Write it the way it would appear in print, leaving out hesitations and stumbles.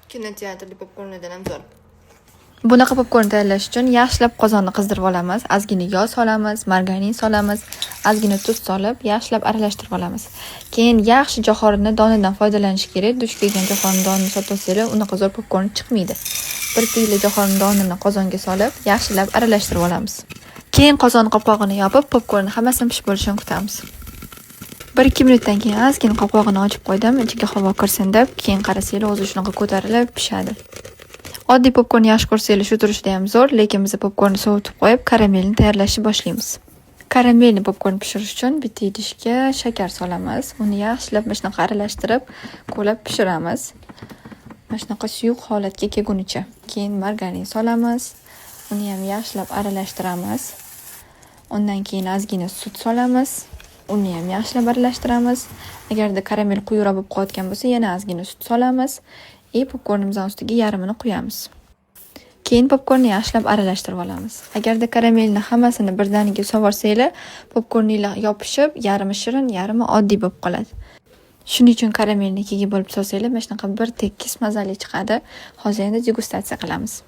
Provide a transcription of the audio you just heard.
Kinoteatrda popkorndan ham zo'r. Bunaqa popkorn tayyorlash uchun yaxshilab qozonni qizdirib olamiz. Ozgina yog' solamiz, margarin solamiz, ozgina tuz solib, yaxshilab aralashtirib olamiz. Keyin yaxshi jo'xorini donidan foydalanish kerak. Dush kelgan jo'xorini donini sotsangiz, unaqa zo'r popkorn chiqmaydi. Bir tiyila jo'xorini donini qozonga solib, yaxshilab aralashtirib olamiz. Keyin qozon qopqog'ini yopib, popkornni hammasini pishib bo'lishini kutamiz. 1-2 minutdan keyin ozgina qopqog'ini ochib qo'ydim, ichiga havo kirsin deb, keyin qarasanglar o'zi shunaqa ko'tarilib pishadi. Oddiy popkorn yaxshi ko'rsanglar shu turishda ham zo'r, lekin biz popkornni sovutib qo'yib, karamelni tayyorlashni boshlaymiz. Karamelni popkorn pishirish uchun bitta idishga shakar solamiz. Uni yaxshilab mana shunaqa aralashtirib, qo'lab pishiramiz. Mana shunaqa suyuq holatga kelgunicha. Keyin margarin solamiz. Uni ham yaxshilab aralashtiramiz. Undan keyin ozgina sut solamiz. Uni ham yaxshilab aralashtiramiz. Agarda karamel quyuqroq bo'lib qolgan bo'lsa, yana ozgina sut solamiz. Popkornimizning ustiga yarmini quyamiz. Keyin popkornni yaxshilab aralashtirib olamiz. Agarda karamelni hammasini birdaniga sovorsanglar, popkorninglar yopishib, yarmi shirin, yarmi oddiy bo'lib qoladi. Shuning uchun karamelni ikkiga bo'lib solsanglar, mana shunaqa bir tekis mazali chiqadi. Hozir endi degustatsiya qilamiz.